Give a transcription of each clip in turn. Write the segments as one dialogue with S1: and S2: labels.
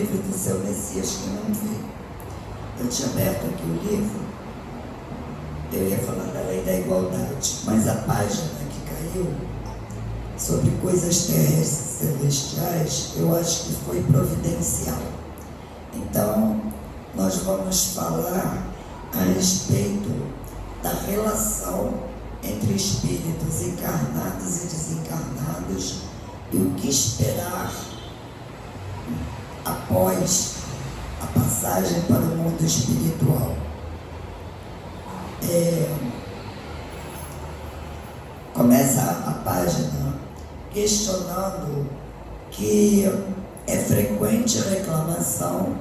S1: livre do seu Messias que não veio. Eu tinha aberto aqui o livro, eu ia falar da lei da igualdade, mas a página que caiu sobre coisas terrestres e celestiais, eu acho que foi providencial. Então, nós vamos falar a respeito da relação entre espíritos encarnados e desencarnados e o que esperar após a passagem para o mundo espiritual. Começa a página questionando que é frequente reclamação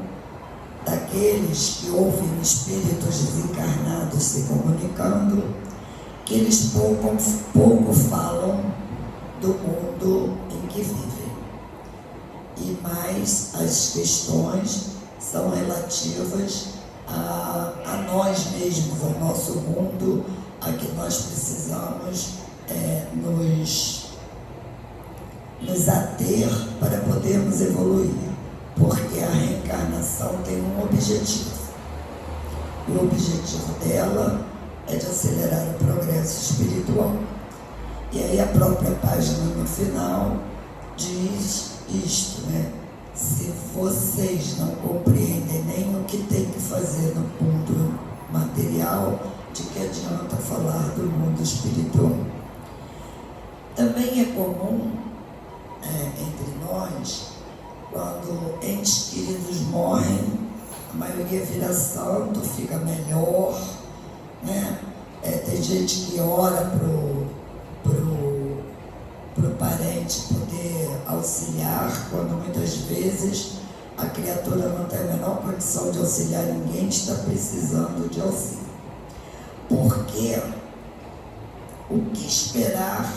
S1: daqueles que ouvem espíritos desencarnados se comunicando, que eles pouco falam do mundo em que vivem. E mais as questões são relativas a nós mesmos, ao nosso mundo, a que nós precisamos nos ater para podermos evoluir, porque a reencarnação tem um objetivo. O objetivo dela é de acelerar o progresso espiritual. E aí a própria página no final diz isto, né? Se vocês não compreendem nem o que tem que fazer no mundo material, de que adianta falar do mundo espiritual? Também é comum entre nós, quando entes queridos morrem, a maioria vira santo, fica melhor, né? Tem gente que ora pro parente poder auxiliar, quando muitas vezes a criatura não tem a menor condição de auxiliar ninguém, está precisando de auxílio. Porque o que esperar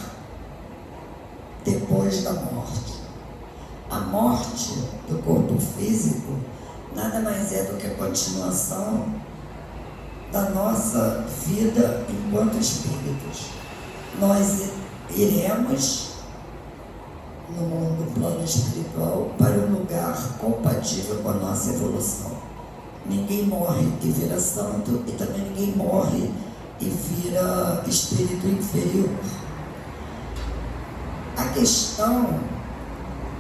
S1: depois da morte? A morte do corpo físico nada mais é do que a continuação da nossa vida enquanto espíritos. Nós iremos no mundo plano espiritual para um lugar compatível com a nossa evolução. Ninguém morre e vira santo, e também ninguém morre e vira espírito inferior. A questão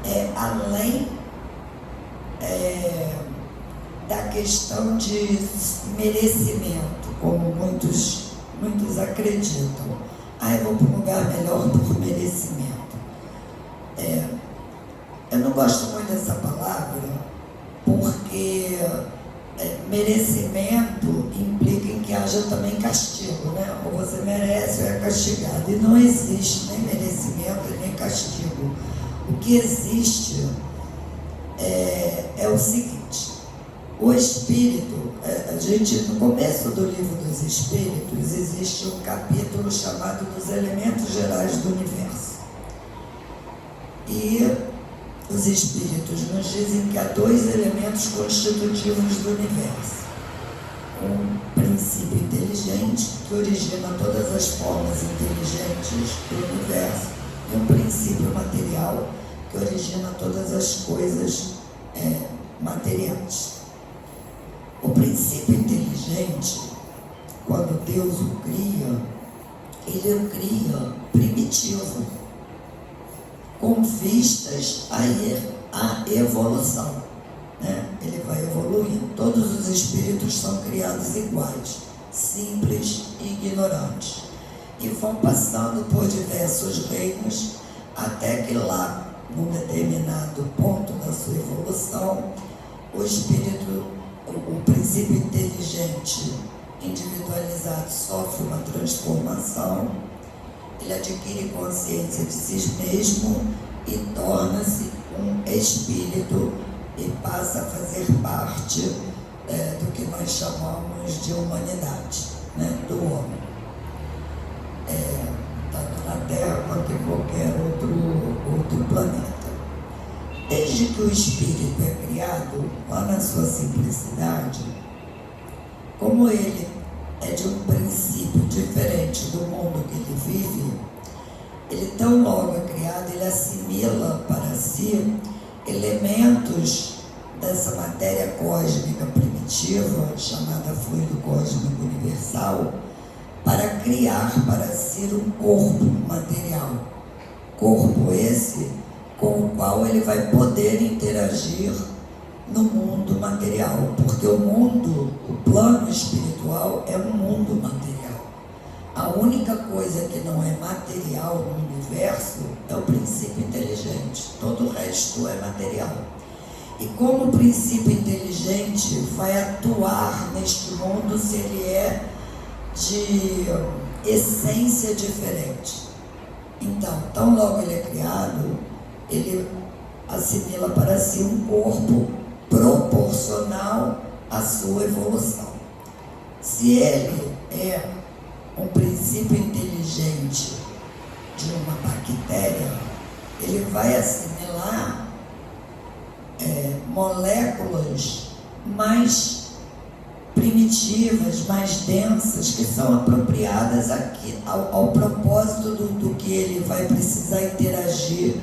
S1: é além da questão de merecimento, como muitos acreditam. Eu vou para um lugar melhor por merecimento. Eu não gosto muito dessa palavra, porque merecimento implica em que haja também castigo, né? Ou você merece ou é castigado. E não existe nem merecimento nem castigo. O que existe é o seguinte: o espírito, no começo do livro dos Espíritos, existe um capítulo chamado dos elementos gerais do universo. E os Espíritos nos dizem que há dois elementos constitutivos do universo. Um princípio inteligente, que origina todas as formas inteligentes do universo, e um princípio material, que origina todas as coisas materiais. O princípio inteligente, quando Deus o cria, ele o cria primitivo, com vistas à evolução, né? Ele vai evoluindo. Todos os espíritos são criados iguais, simples e ignorantes, e vão passando por diversos reinos, até que lá, num determinado ponto da sua evolução, o espírito, o princípio inteligente individualizado, sofre uma transformação. Ele adquire consciência de si mesmo e torna-se um espírito e passa a fazer parte do que nós chamamos de humanidade, né? Do homem, tanto na Terra quanto em qualquer outro planeta. Desde que o espírito é criado, lá na sua simplicidade, como ele é de um princípio diferente do mundo que ele vive, ele tão logo é criado, ele assimila para si elementos da dessa matéria cósmica primitiva, chamada fluido cósmico universal, para criar para si um corpo material. Corpo esse com o qual ele vai poder interagir no mundo material, porque o mundo, o plano espiritual é um mundo material. A única coisa que não é material no universo é o princípio inteligente, todo o resto é material. E como o princípio inteligente vai atuar neste mundo se ele é de essência diferente? Então, tão logo ele é criado, ele assimila para si um corpo proporcional à sua evolução. Se ele é um princípio inteligente de uma bactéria, ele vai assimilar moléculas mais primitivas, mais densas, que são apropriadas aqui ao propósito do que ele vai precisar interagir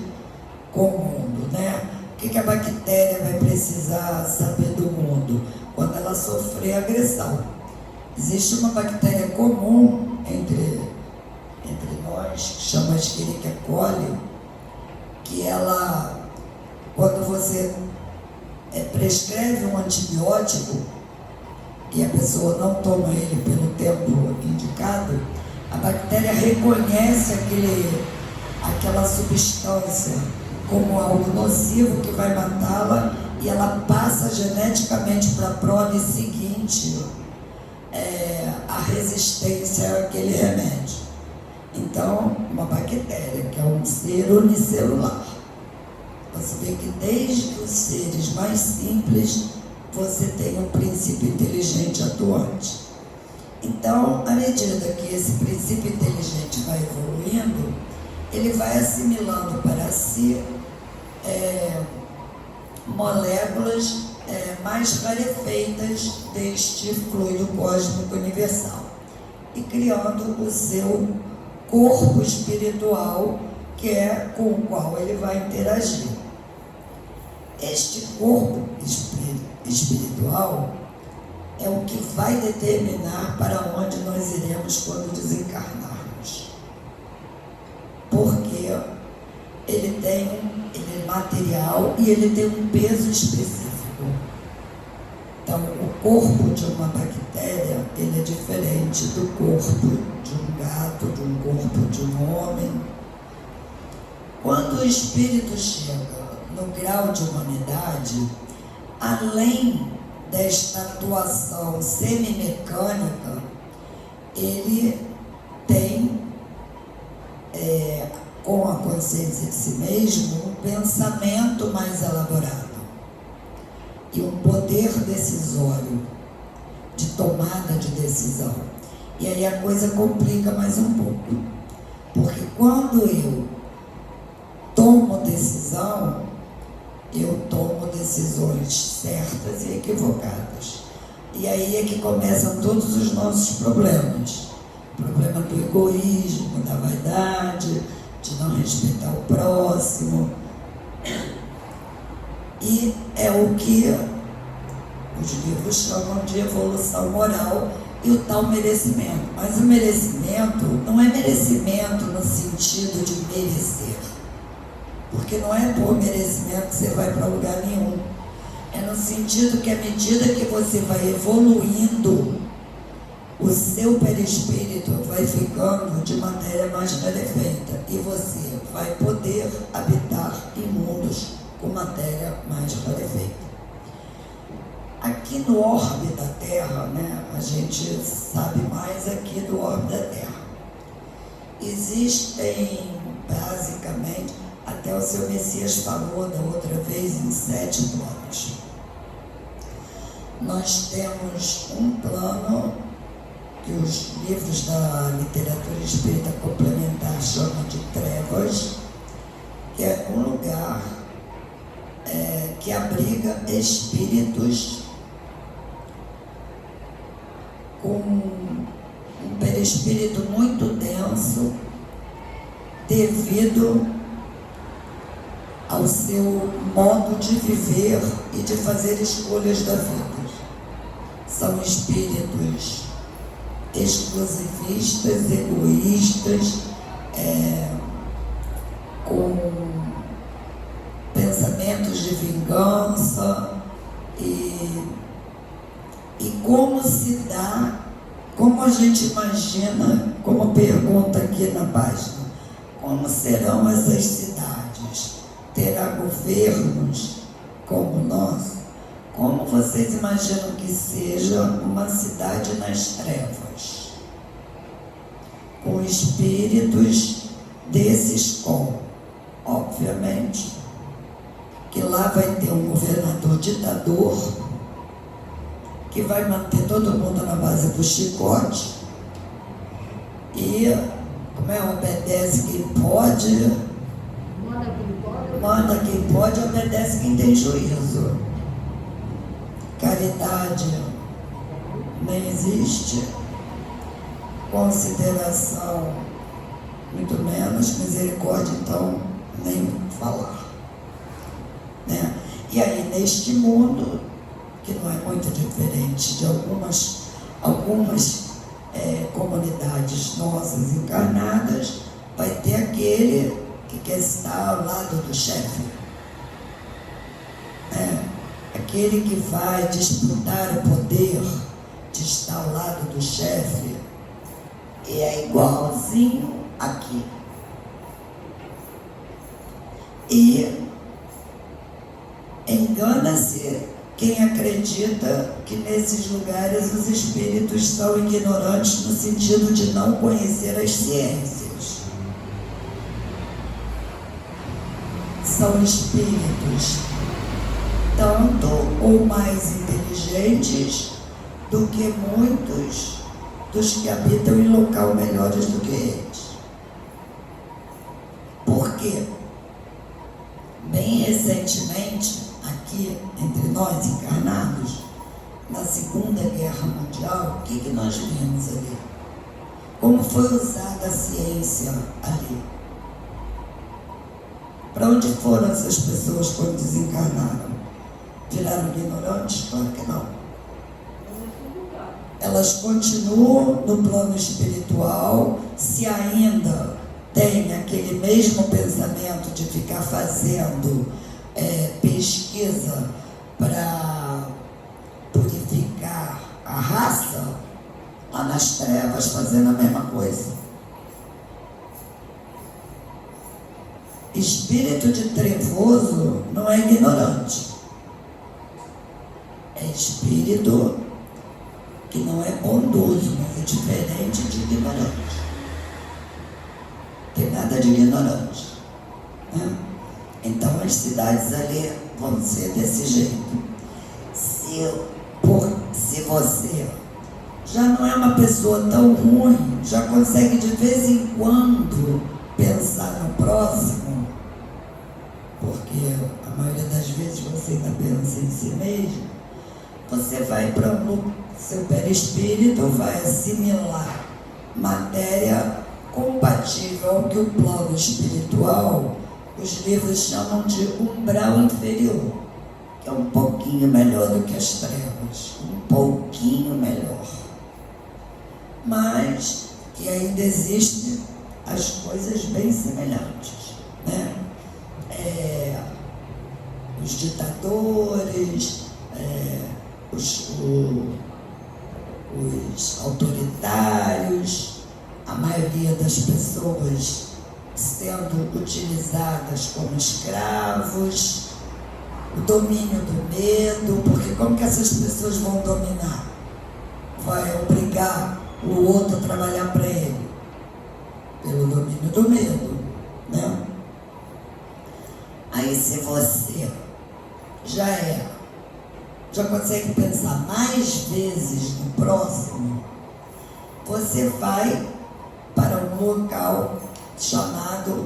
S1: com o mundo, né? O que a bactéria vai precisar saber do mundo? Quando ela sofrer agressão. Existe uma bactéria comum entre nós, que chama Escherichia coli, que ela, quando você prescreve um antibiótico e a pessoa não toma ele pelo tempo indicado, a bactéria reconhece aquela substância como algo nocivo que vai matá-la, e ela passa geneticamente para a prole seguinte a resistência àquele remédio. Então, uma bactéria, que é um ser unicelular, você vê que desde os seres mais simples você tem um princípio inteligente atuante. Então, à medida que esse princípio inteligente vai evoluindo, ele vai assimilando para si moléculas mais rarefeitas deste fluido cósmico universal e criando o seu corpo espiritual, que é com o qual ele vai interagir. Este corpo espiritual é o que vai determinar para onde nós iremos quando desencarnarmos, porque ele é material e ele tem um peso específico. Então, o corpo de uma bactéria, ele é diferente do corpo de um gato, de um corpo de um homem. Quando o espírito chega no grau de humanidade, além desta atuação semimecânica, ele tem, com a consciência de si mesmo, um pensamento mais elaborado e um poder decisório, de tomada de decisão. E aí a coisa complica mais um pouco, porque quando eu tomo decisão, eu tomo decisões certas e equivocadas. E aí é que começam todos os nossos problemas. O problema do egoísmo, da vaidade, de não respeitar o próximo. E é o que os livros chamam de evolução moral e o tal merecimento. Mas o merecimento não é merecimento no sentido de merecer, porque não é por merecimento que você vai para lugar nenhum. É no sentido que, à medida que você vai evoluindo, o seu perispírito vai ficando de matéria mais rarefeita e você vai poder habitar em mundos com matéria mais rarefeita. Aqui no orbe da Terra, né, a gente sabe mais aqui do orbe da Terra. Existem, basicamente, até o seu Messias falou da outra vez, em 7 planos. Nós temos um plano que os livros da literatura espírita complementar chamam de trevas, que é um lugar que abriga espíritos com um perispírito muito denso, devido ao seu modo de viver e de fazer escolhas da vida. São espíritos exclusivistas, egoístas, com pensamentos de vingança e como se dá, como a gente imagina, como pergunta aqui na página, como serão essas cidades? Terá governos como nós? Como vocês imaginam que seja uma cidade nas trevas? Com espíritos desses como? Obviamente que lá vai ter um governador ditador que vai manter todo mundo na base do chicote e obedece quem pode, manda quem pode, obedece quem tem juízo. Caridade não existe, consideração muito menos, misericórdia então nem falar, né? E aí neste mundo, que não é muito diferente de algumas comunidades nossas encarnadas, vai ter aquele que quer estar ao lado do chefe, né? Aquele que vai disputar o poder de estar ao lado do chefe, e é igualzinho aqui. E engana-se quem acredita que nesses lugares os espíritos são ignorantes no sentido de não conhecer as ciências. São espíritos tanto ou mais inteligentes do que muitos dos que habitam em local melhores do que eles. Por quê? Bem recentemente, aqui entre nós encarnados, na Segunda Guerra Mundial, o que nós vimos ali? Como foi usada a ciência ali? Para onde foram essas pessoas quando desencarnaram? Viraram ignorantes? Claro que não. Elas continuam no plano espiritual, se ainda tem aquele mesmo pensamento de ficar fazendo pesquisa para purificar a raça, lá nas trevas fazendo a mesma coisa. Espírito de trevoso não é ignorante. É espírito que não é bondoso, mas é diferente de ignorante. Não tem nada de ignorante, né? Então as cidades ali vão ser desse jeito. Se você já não é uma pessoa tão ruim, já consegue de vez em quando pensar no próximo, porque a maioria das vezes você ainda pensa em si mesmo, você vai para seu perispírito vai assimilar matéria compatível ao que o plano espiritual, os livros chamam de umbral inferior, que é um pouquinho melhor do que as trevas, um pouquinho melhor, mas que ainda existem as coisas bem semelhantes, né? Os ditadores, os autoritários, a maioria das pessoas sendo utilizadas como escravos, o domínio do medo, porque como que essas pessoas vão dominar? Vai obrigar o outro a trabalhar para ele? Pelo domínio do medo, né? Aí se você já consegue pensar mais vezes no próximo, você vai para um local chamado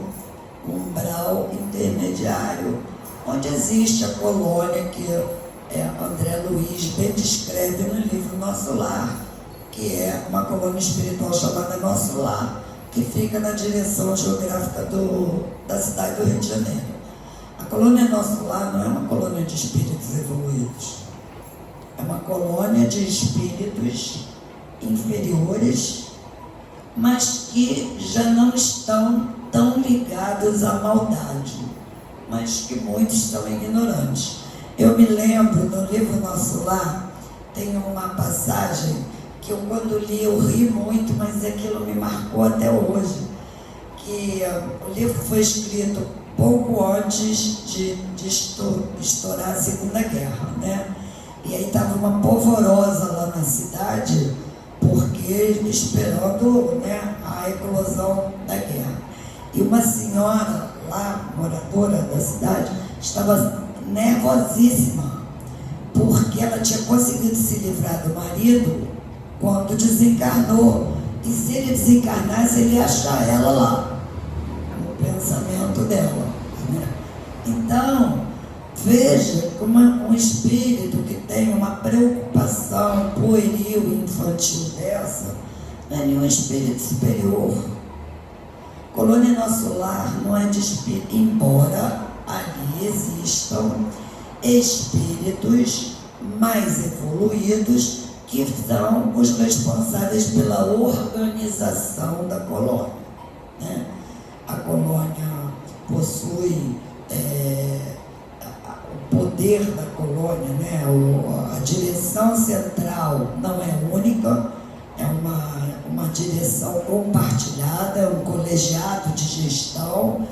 S1: umbral intermediário, onde existe a colônia que André Luiz bem descreve no livro Nosso Lar, que é uma colônia espiritual chamada Nosso Lar, que fica na direção geográfica da cidade do Rio de Janeiro. A colônia Nosso Lar não é uma colônia de espíritos evoluídos. É uma colônia de espíritos inferiores, mas que já não estão tão ligados à maldade, mas que muitos estão ignorantes. Eu me lembro, no livro Nosso Lar, tem uma passagem que eu, quando li, eu ri muito, mas aquilo me marcou até hoje, que o livro foi escrito pouco antes de estourar a Segunda Guerra, né? E aí estava uma polvorosa lá na cidade, porque esperando, né, a eclosão da guerra. E uma senhora lá, moradora da cidade, estava nervosíssima, porque ela tinha conseguido se livrar do marido quando desencarnou. E se ele desencarnasse, ele ia achar ela lá, no pensamento dela, né? Então, veja como um espírito que tem uma preocupação pueril e infantil dessa não é nenhum espírito superior. Colônia Nosso Lar não é de espírito, embora ali existam espíritos mais evoluídos que são os responsáveis pela organização da colônia, né? A colônia possui o poder da colônia, né? A direção central não é única, é uma direção compartilhada, é um colegiado de gestão,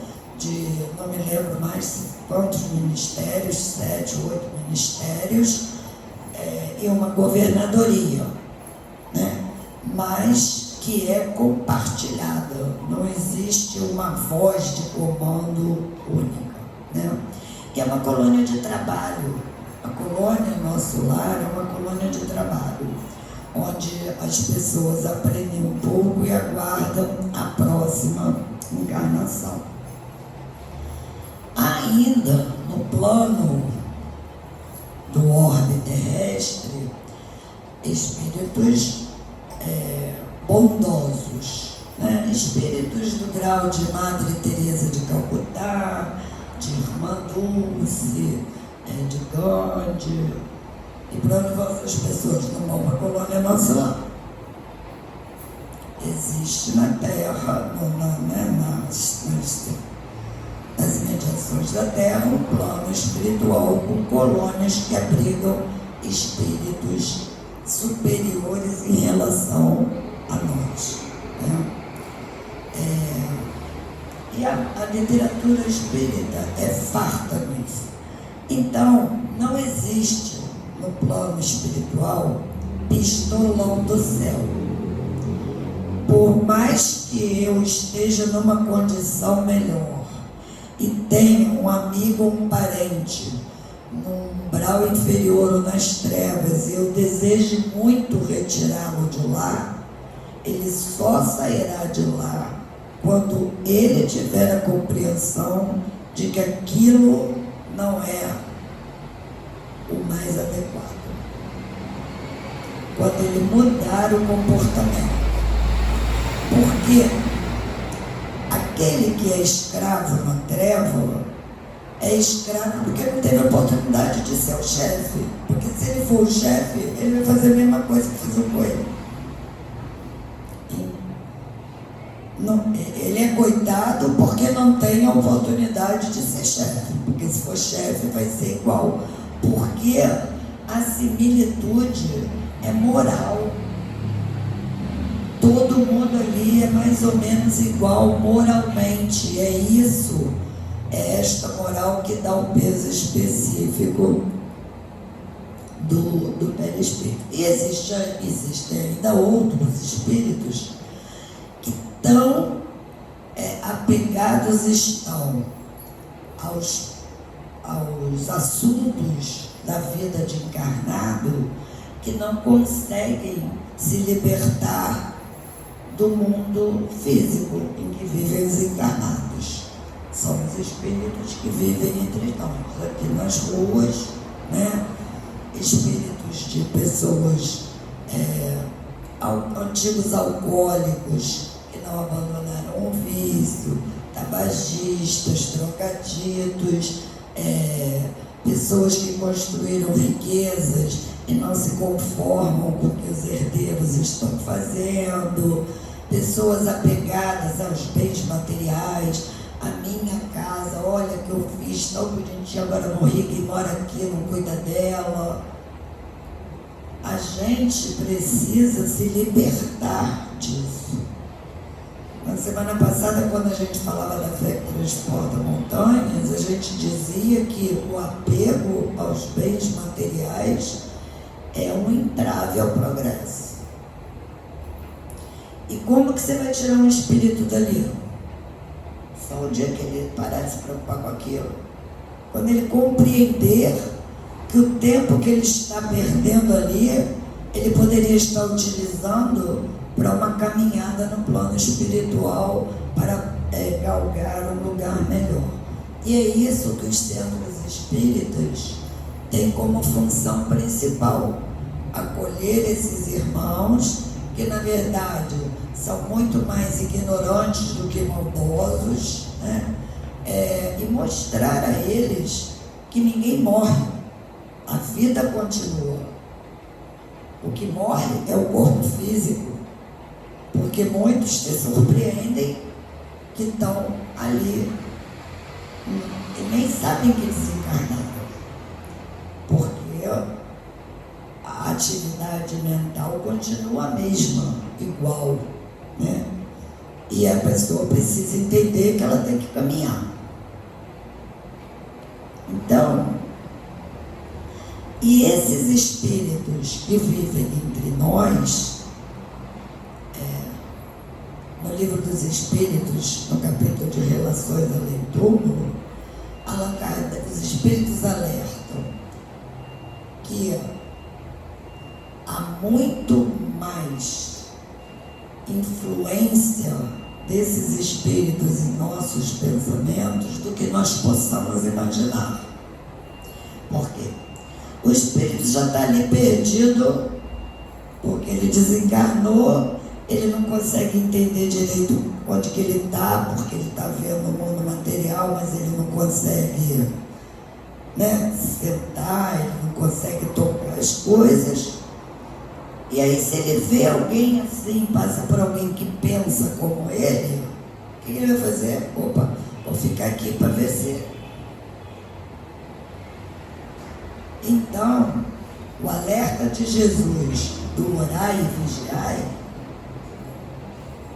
S1: não me lembro mais quantos ministérios, 7, 8 ministérios, e uma governadoria, né? Mas que é compartilhada, não existe uma voz de comando única, né? E é uma colônia de trabalho. A colônia Nosso Lar é uma colônia de trabalho, onde as pessoas aprendem um pouco e aguardam a próxima encarnação. Ainda no plano do orbe terrestre, espíritos bondosos, né? Espíritos do grau de Madre Teresa de Calcutá, de Irmã Dulce, de Gandhi, e por onde vão essas pessoas? Não vão para a colônia Nosso Lar. Existe na Terra, nas imediações da Terra, um plano espiritual com colônias que abrigam espíritos superiores em relação a nós, né? E a literatura espírita é farta nisso. Então, não existe no plano espiritual pistolão do céu. Por mais que eu esteja numa condição melhor e tenha um amigo ou um parente num umbral inferior ou nas trevas, e eu desejo muito retirá-lo de lá, ele só sairá de lá quando ele tiver a compreensão de que aquilo não é o mais adequado. Quando ele mudar o comportamento. Porque aquele que é escravo na treva é escravo porque não teve oportunidade de ser o chefe. Porque se ele for o chefe, ele vai fazer a mesma coisa que fizeram com ele. Não, ele é coitado porque não tem a oportunidade de ser chefe. Porque se for chefe vai ser igual. Porque a similitude é moral. Todo mundo ali é mais ou menos igual moralmente. É isso, é esta moral que dá um peso específico do perispírito. E existem ainda outros espíritos que tão apegados estão aos assuntos da vida de encarnado, que não conseguem se libertar do mundo físico em que vivem os encarnados. São os espíritos que vivem entre nós, aqui nas ruas, né? Espíritos de pessoas, antigos alcoólicos que não abandonaram o vício, tabagistas, trocaditos, pessoas que construíram riquezas e não se conformam com o que os herdeiros estão fazendo, pessoas apegadas aos bens materiais. A minha casa, olha que eu fiz tão bonitinho, agora morri, quem mora aqui não cuida dela. A gente precisa se libertar disso. Na semana passada, quando a gente falava da fé que transporta montanhas, a gente dizia que o apego aos bens materiais é um entrave ao progresso. E como que você vai tirar um espírito dali? Só o dia que ele parar de se preocupar com aquilo. Quando ele compreender que o tempo que ele está perdendo ali, ele poderia estar utilizando para uma caminhada no plano espiritual, para galgar um lugar melhor. E é isso que os centros espíritas têm como função principal: acolher esses irmãos que, na verdade, são muito mais ignorantes do que maldosos, né? E mostrar a eles que ninguém morre, a vida continua. O que morre é o corpo físico, porque muitos se surpreendem que estão ali e nem sabem que desencarnaram, porque a atividade mental continua a mesma, igual, né? E a pessoa precisa entender que ela tem que caminhar. Então, e esses espíritos que vivem entre nós, no Livro dos Espíritos, no capítulo de Relações Além Túmulo, Allan Kardec, os espíritos alertam que há muito mais influência desses espíritos em nossos pensamentos do que nós possamos imaginar. Por quê? O espírito já está ali perdido, porque ele desencarnou, ele não consegue entender direito onde que ele está, porque ele está vendo o mundo material, mas ele não consegue, né, sentar, ele não consegue tocar as coisas. E aí, se ele vê alguém assim, passa por alguém que pensa como ele, o que ele vai fazer? Opa, vou ficar aqui para ver se... Então, o alerta de Jesus do orai e vigiai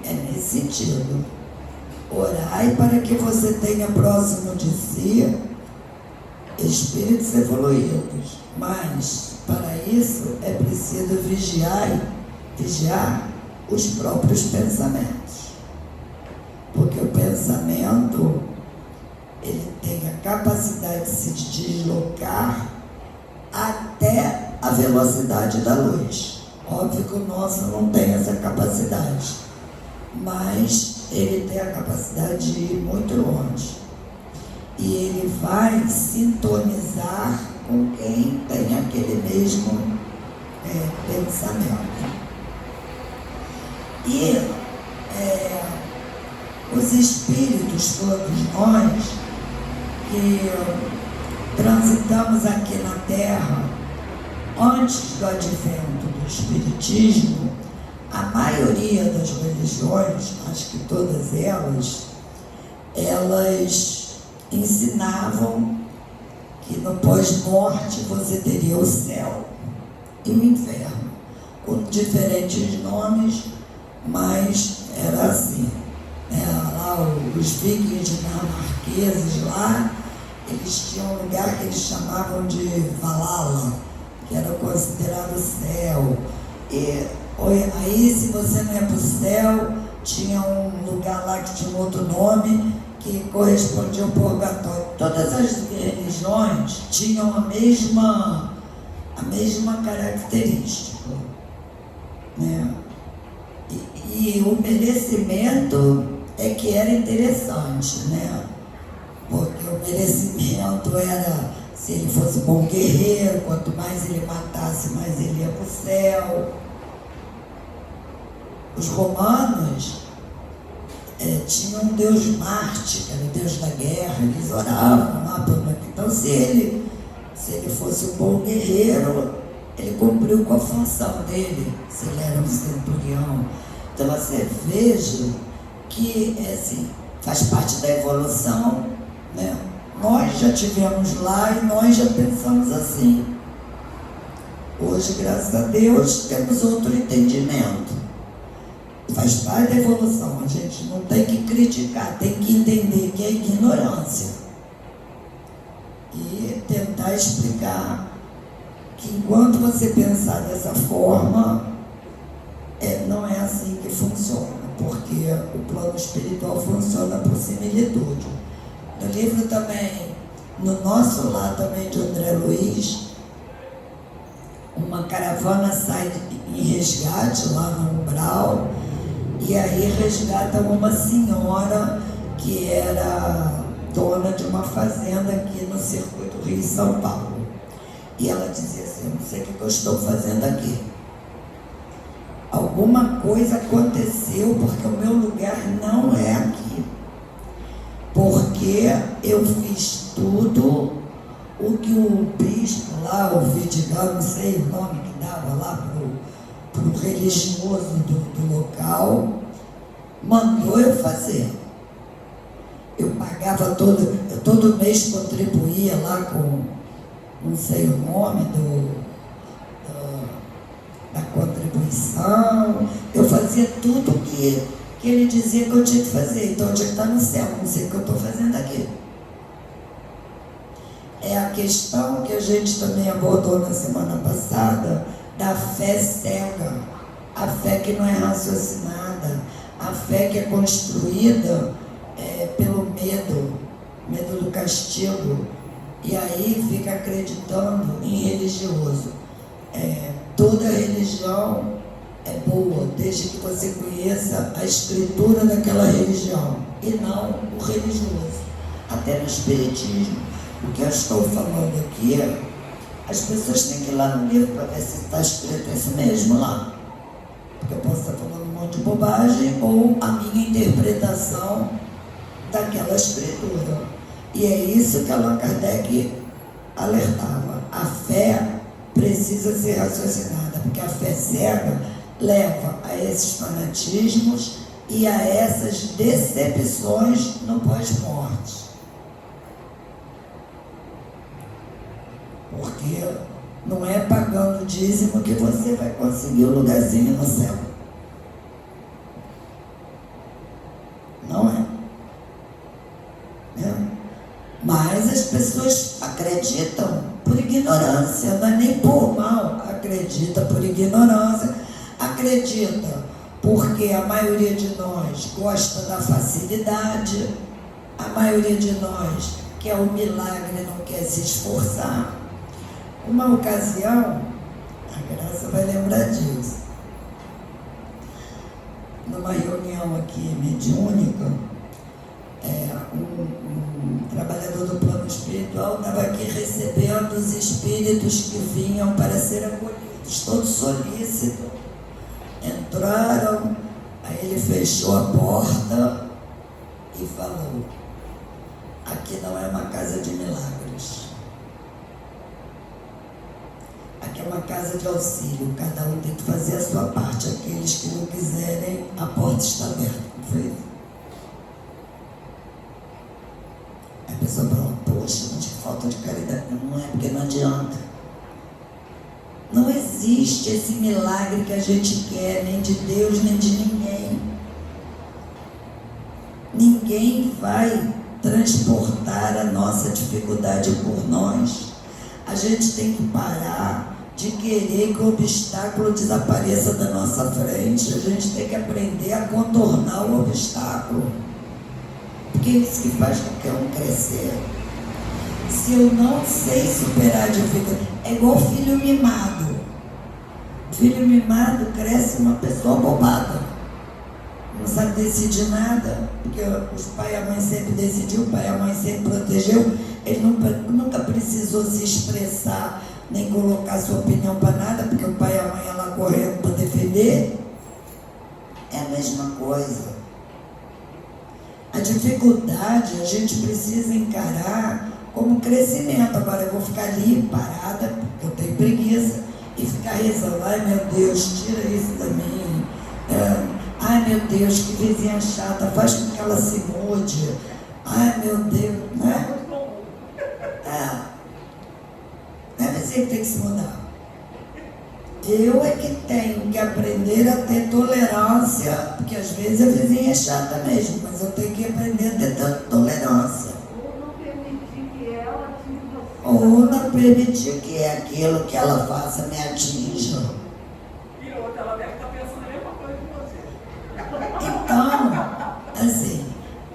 S1: é nesse sentido. Orai para que você tenha próximo de si espíritos evoluídos, mas para isso é preciso vigiar os próprios pensamentos, porque o pensamento ele tem a capacidade de se deslocar até a velocidade da luz. Óbvio que o nosso não tem essa capacidade, mas ele tem a capacidade de ir muito longe. E ele vai sintonizar com quem tem aquele mesmo pensamento. E os espíritos, todos nós, que transitamos aqui na Terra, antes do advento do Espiritismo, a maioria das religiões, acho que todas elas ensinavam que no pós-morte você teria o céu e o inferno, com diferentes nomes, mas era assim. Lá os vikings dinamarqueses lá, eles tinham um lugar que eles chamavam de Valhalla, que era considerado céu. E aí, se você não ia para o céu, tinha um lugar lá que tinha um outro nome, que correspondia ao purgatório. Todas as religiões tinham a mesma característica, né? E o merecimento é que era interessante, né? Porque o merecimento era, se ele fosse bom guerreiro, quanto mais ele matasse, mais ele ia para o céu. Os romanos tinha um deus Marte, que era o deus da guerra. Eles oravam lá por uma... Então, se ele fosse um bom guerreiro, ele cumpriu com a função dele, se ele era um centurião. Então você veja que assim, faz parte da evolução, né? Nós já tivemos lá e nós já pensamos assim. Hoje, graças a Deus, temos outro entendimento. Faz parte da evolução. A gente não tem que criticar, tem que entender que é ignorância e tentar explicar que enquanto você pensar dessa forma, não é assim que funciona, porque o plano espiritual funciona por similitude. No livro também, no nosso lar também de André Luiz, uma caravana sai em resgate lá no Umbral, e aí resgata uma senhora que era dona de uma fazenda aqui no circuito Rio-São Paulo. E ela dizia assim: eu não sei o que eu estou fazendo aqui. Alguma coisa aconteceu, porque o meu lugar não é aqui. Porque eu fiz tudo o que o bispo lá, o Vidigal, não sei o nome que dava lá para o religioso do local, mandou eu fazer. Eu pagava todo mês, contribuía lá com, não sei o nome da contribuição. Eu fazia tudo que ele dizia que eu tinha que fazer. Então eu tinha que estar no céu, não sei o que eu estou fazendo aqui. É a questão que a gente também abordou na semana passada, da fé cega, a fé que não é raciocinada, a fé que é construída pelo medo do castigo, e aí fica acreditando em religioso. Toda religião é boa, desde que você conheça a escritura daquela religião, e não o religioso. Até no espiritismo, o que eu estou falando aqui, as pessoas têm que ir lá no livro para ver se está escrito isso mesmo lá. Porque eu posso estar falando um monte de bobagem, ou a minha interpretação daquela escritura. E é isso que Allan Kardec alertava. A fé precisa ser raciocinada, porque a fé cega leva a esses fanatismos e a essas decepções no pós-morte. Porque não é pagando dízimo que você vai conseguir o lugarzinho no céu. Não é. Mas as pessoas acreditam por ignorância, não é nem por mal, acredita por ignorância, acredita porque a maioria de nós gosta da facilidade, a maioria de nós quer o milagre e não quer se esforçar. Uma ocasião, a Graça vai lembrar disso, numa reunião aqui mediúnica, um trabalhador do plano espiritual estava aqui recebendo os espíritos que vinham para ser acolhidos, todos solícitos. Entraram, aí ele fechou a porta e falou: aqui não é uma casa de milagres, aqui é uma casa de auxílio, cada um tem que fazer a sua parte, aqueles que não quiserem, a porta está aberta. Não foi isso? A pessoa fala: poxa, mas que falta de caridade. Não é, porque não adianta. Não existe esse milagre que a gente quer, nem de Deus, nem de ninguém. Ninguém vai transportar a nossa dificuldade por nós. A gente tem que parar de querer que o obstáculo desapareça da nossa frente. A gente tem que aprender a contornar o obstáculo, porque é isso que faz qualquer um crescer. Se eu não sei superar a dificuldade, é igual filho mimado. Filho mimado cresce uma pessoa bobada, não sabe decidir nada, porque os pai e a mãe sempre decidiu, o pai e a mãe sempre protegeu, ele nunca precisou se expressar, nem colocar sua opinião para nada, porque o pai e a mãe lá correndo para defender. É a mesma coisa. A dificuldade a gente precisa encarar como crescimento. Agora eu vou ficar ali parada, porque eu tenho preguiça, e ficar rezando, ai meu Deus, tira isso da mim. Ai meu Deus, que vizinha chata, faz com que ela se mude. Ai meu Deus, né? Não é vizinha que tem que se mudar. Eu é que tenho que aprender a ter tolerância, porque às vezes a vizinha é chata mesmo, mas eu tenho que aprender a ter tolerância. Ou não permitir que aquilo que ela faça me atinja.
S2: E outra, ela deve estar pensando a mesma coisa que você.
S1: Então, assim,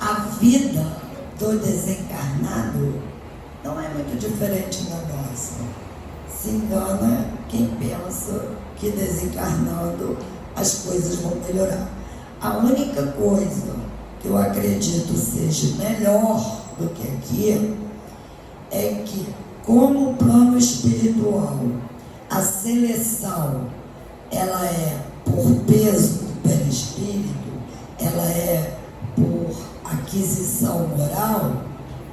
S1: a vida do desencarnado não é muito diferente da nossa. Se engana quem pensa que desencarnando as coisas vão melhorar. A única coisa que eu acredito seja melhor do que aqui é que, como plano espiritual, a seleção ela é por peso do perispírito, ela é por aquisição moral.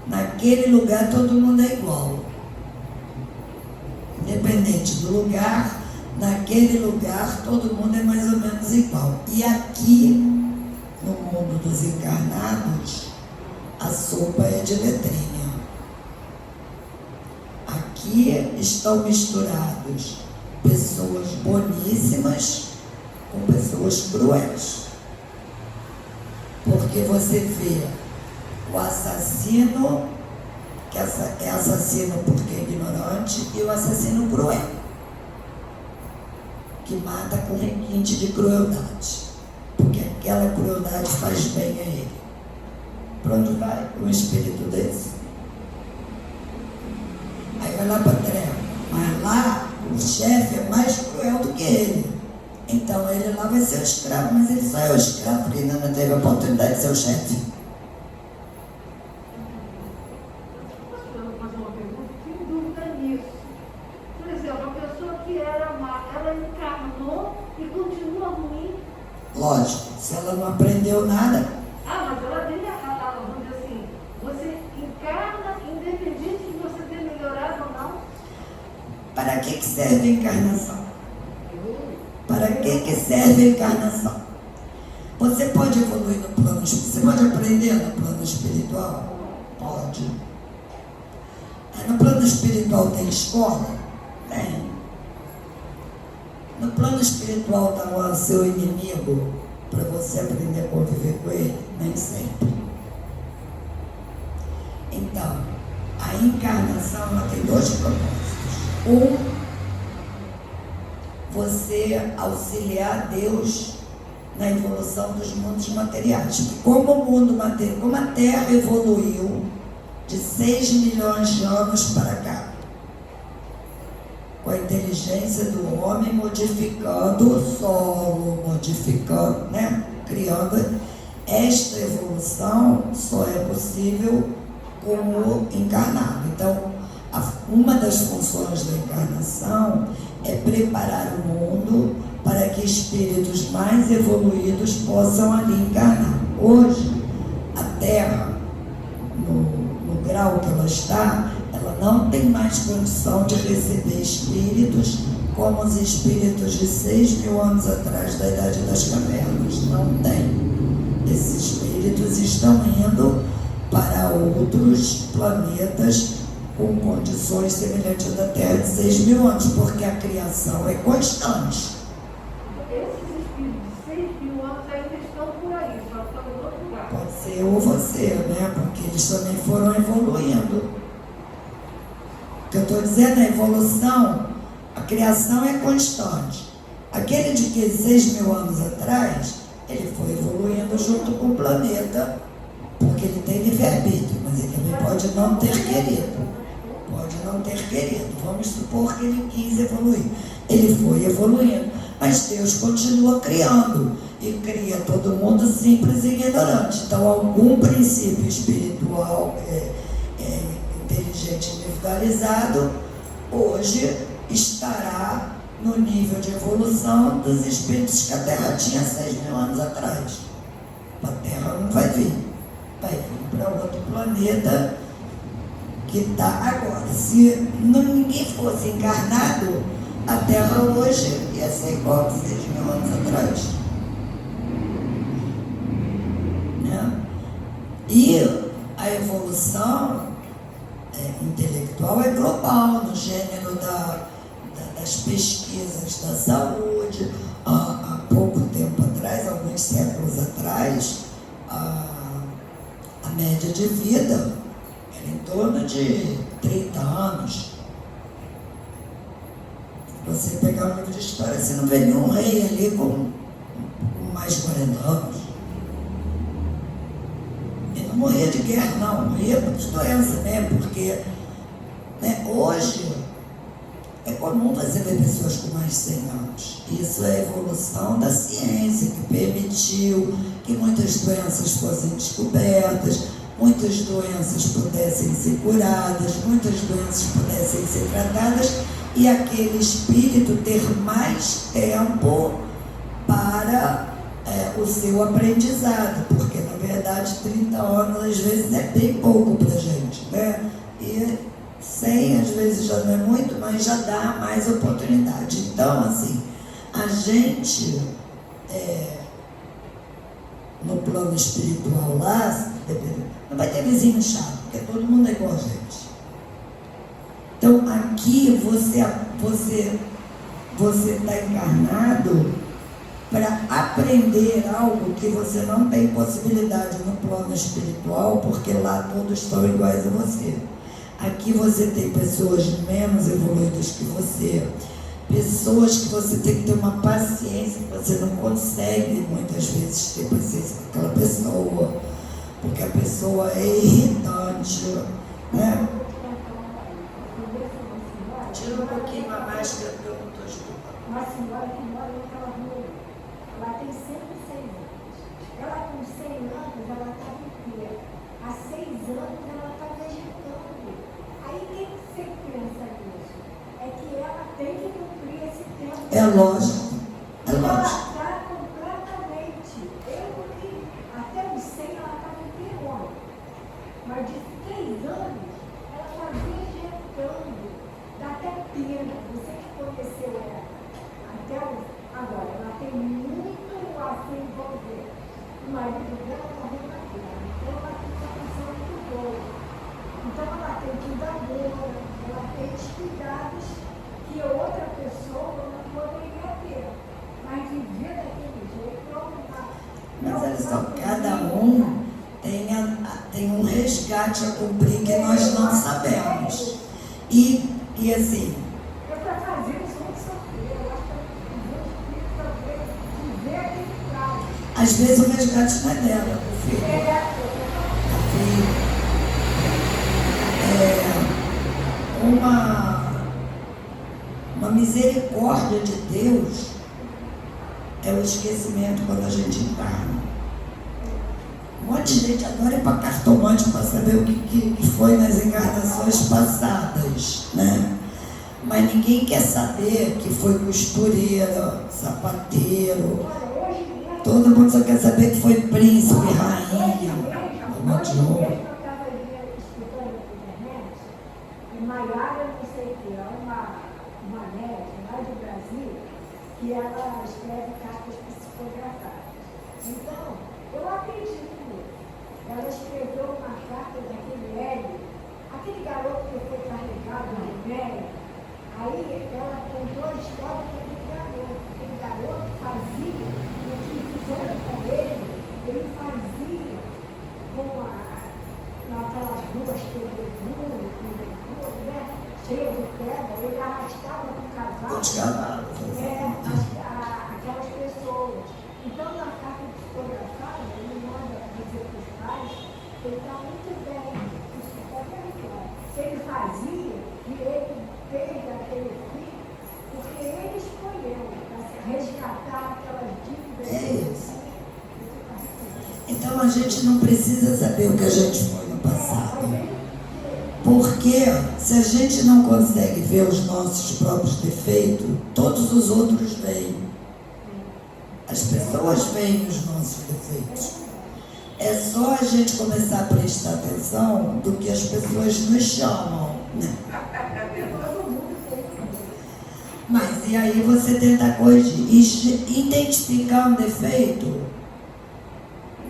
S1: Naquele lugar todo mundo é igual. Independente do lugar, naquele lugar todo mundo é mais ou menos igual. E aqui, no mundo dos encarnados, a sopa é de letrinha. Aqui estão misturados pessoas boníssimas com pessoas cruéis. Porque você vê o assassino, que é assassino porque é ignorante, e o assassino cruel, que mata com requinte de crueldade, porque aquela crueldade faz bem a ele. Para onde vai um espírito desse? Aí vai lá para a treva, mas lá o chefe é mais cruel do que ele. Então ele lá vai ser o escravo, mas ele só é o escravo porque ainda não teve a oportunidade de ser o chefe. Lógico, se ela não aprendeu nada.
S3: Mas ela tem a vamos dizer assim, você encarna independente de você ter melhorado ou não.
S1: Para que serve a encarnação? Para que serve a encarnação? Você pode evoluir no plano espiritual, você pode aprender no plano espiritual? Pode. No plano espiritual tem escola? Tem. No plano espiritual está lá o seu inimigo para você aprender a conviver com ele? Nem sempre. Então, a encarnação ela tem dois propósitos. Você auxiliar Deus na evolução dos mundos materiais. Porque como o mundo material, como a Terra evoluiu de 6 milhões de anos para cá, com a inteligência do homem modificando o solo, modificando, criando. Esta evolução só é possível como encarnado. Então, uma das funções da encarnação é preparar o mundo para que espíritos mais evoluídos possam ali encarnar. Hoje, a Terra, no grau que ela está, ela não tem mais condição de receber espíritos como os espíritos de 6 mil anos atrás da Idade das Cavernas. Não tem. Esses espíritos estão indo para outros planetas com condições semelhantes à da Terra de 6 mil anos, porque a criação é constante.
S3: Esses espíritos de 6 mil anos ainda estão por aí, só estão em outro lugar.
S1: Pode ser ou você, porque eles também foram evoluindo. O que eu estou dizendo, a evolução, a criação é constante. Aquele de que 6 mil anos atrás, ele foi evoluindo junto com o planeta, porque ele tem livre-arbítrio, mas ele também pode não ter querido. Pode não ter querido. Vamos supor que ele quis evoluir. Ele foi evoluindo, mas Deus continua criando e cria todo mundo simples e ignorante. Então, algum princípio espiritual inteligente e individualizado hoje estará no nível de evolução dos espíritos que a Terra tinha 6 mil anos atrás. A Terra não vai vir. para outro planeta que está agora. Se ninguém fosse encarnado, a Terra hoje ia ser igual a 6.000 anos atrás. Né? E a evolução intelectual é global, no gênero das pesquisas da saúde. Há pouco tempo atrás, alguns séculos atrás, a média de vida era em torno de 30 anos. Você pegar um livro de história, você não vê nenhum rei ali com mais de 40 anos. Ele não morria de guerra, não, morria de doença mesmo, porque hoje é comum você ver pessoas com mais de 100 anos. Isso é a evolução da ciência, que permitiu que muitas doenças fossem descobertas, muitas doenças pudessem ser curadas, muitas doenças pudessem ser tratadas, e aquele espírito ter mais tempo para o seu aprendizado, porque na verdade 30 anos às vezes é bem pouco para a gente, né? E 100 às vezes já não é muito, mas já dá mais oportunidade. Então, assim, a gente, no plano espiritual lá, não vai ter vizinho chato, porque todo mundo é igual a gente. Então, aqui você está encarnado para aprender algo que você não tem possibilidade no plano espiritual, porque lá todos estão iguais a você. Aqui você tem pessoas menos evoluídas que você, pessoas que você tem que ter uma paciência, que você não consegue muitas vezes ter paciência com aquela pessoa, porque a pessoa é irritante, né? Tira um pouquinho a máscara que eu não estou escutando.
S3: Uma senhora que mora naquela rua, ela tem 106 anos. Ela com 100 anos, ela está inteira. Há 6 anos ela está vegetando. Aí o que você pensa nisso? É que ela tem que cumprir esse tempo.
S1: É lógico, é
S3: Ela
S1: lógico.
S3: está completamente. Até os 100 ela está inteirona. Mas de 6 anos, ela está vegetando. Dá até pena, você que conheceu ela até agora, ela tem muito a se envolver. O marido dela morreu na guerra, então ela tem uma função muito boa. Então ela tem que dar amor, ela tem os cuidados que outra pessoa não poderia ter. Mas viver daquele jeito não dá.
S1: Mas olha só, cada um tem um resgate a cumprir que nós não sabemos. E assim,
S3: é para fazer os outros sofrer. Eu acho que os viver aquele trauma.
S1: às vezes o resgate não é dela, do filho. Uma misericórdia de Deus é o esquecimento quando a gente encarna. Um monte de gente agora é para cartomante para saber o que foi nas encarnações passadas, né? Mas ninguém quer saber que foi costureira, sapateiro. Todo mundo só quer saber que foi príncipe, rainha, uma de ouro.
S3: Eu estava escutando na internet, e Maiara, não sei o que, é uma médica lá do Brasil, que ela escreve cartas psicografadas. Então, eu acredito nisso. Ela escreveu uma carta daquele Hélio, aquele garoto que foi carregado no remédio. Aí ela contou a história daquele garoto. Aquele garoto fazia o que fizeram com ele fazia com aquelas ruas que ele viu, né? Cheia de pedra, ele arrastava com o cavalo. Aquelas pessoas. Então, na carta psicografada, ele manda dizer para os pais que ele está muito bem, isso é verdade. Se ele fazia, e ele teve aquele filho, porque ele escolheu para resgatar aquelas dívidas.
S1: É isso. Então a gente não precisa saber o que a gente foi no passado. Porque se a gente não consegue ver os nossos próprios defeitos, todos os outros veem. As pessoas veem os nossos defeitos. É só a gente começar a prestar atenção do que as pessoas nos chamam, né? Mas e aí você tenta corrigir. Identificar um defeito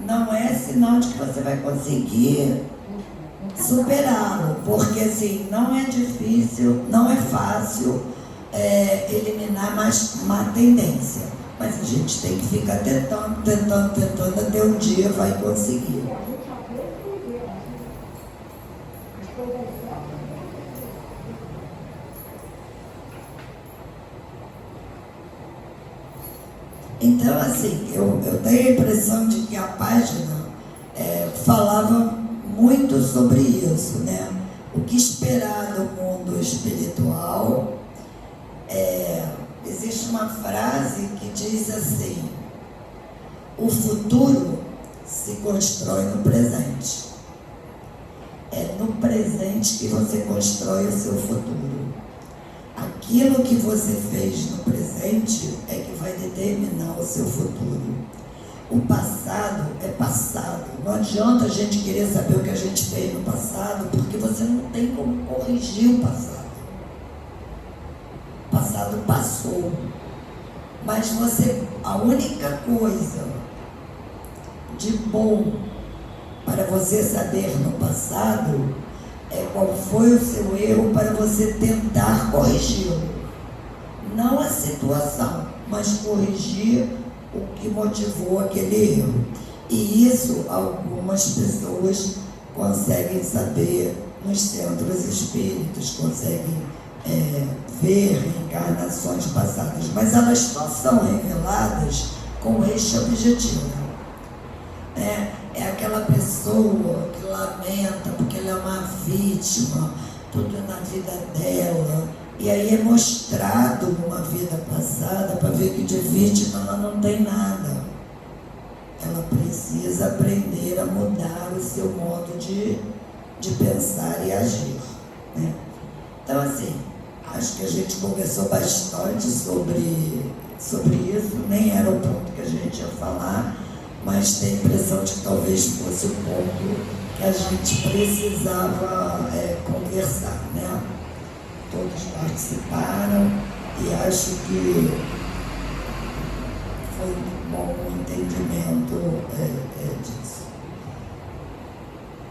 S1: não é sinal de que você vai conseguir superá-lo, porque assim, não é difícil, não é fácil eliminar mais má tendência, mas a gente tem que ficar tentando, até um dia vai conseguir. Então, assim, eu tenho a impressão de que a página falava muito sobre isso, né? O que esperar do mundo espiritual. Existe uma frase que diz assim: o futuro se constrói no presente. É no presente que você constrói o seu futuro. Aquilo que você fez no presente é que vai determinar o seu futuro. O passado é passado. Não adianta a gente querer saber o que a gente fez no passado, porque você não tem como corrigir o passado. O passado passou. Mas a única coisa de bom para você saber no passado é qual foi o seu erro para você tentar corrigi-lo. Não a situação, mas corrigir o que motivou aquele erro. E isso algumas pessoas conseguem saber nos centros espíritas, conseguem ver reencarnações passadas, mas elas só são reveladas com este objetivo. É aquela pessoa que lamenta porque ela é uma vítima, tudo na vida dela, e aí é mostrado uma vida passada para ver que de vítima ela não tem nada. Ela precisa aprender a mudar o seu modo de pensar e agir, né? Então, assim, acho que a gente conversou bastante sobre isso, nem era o ponto que a gente ia falar, mas tenho a impressão de que talvez fosse o ponto que a gente precisava conversar, né? Todos participaram e acho que foi muito bom o entendimento disso.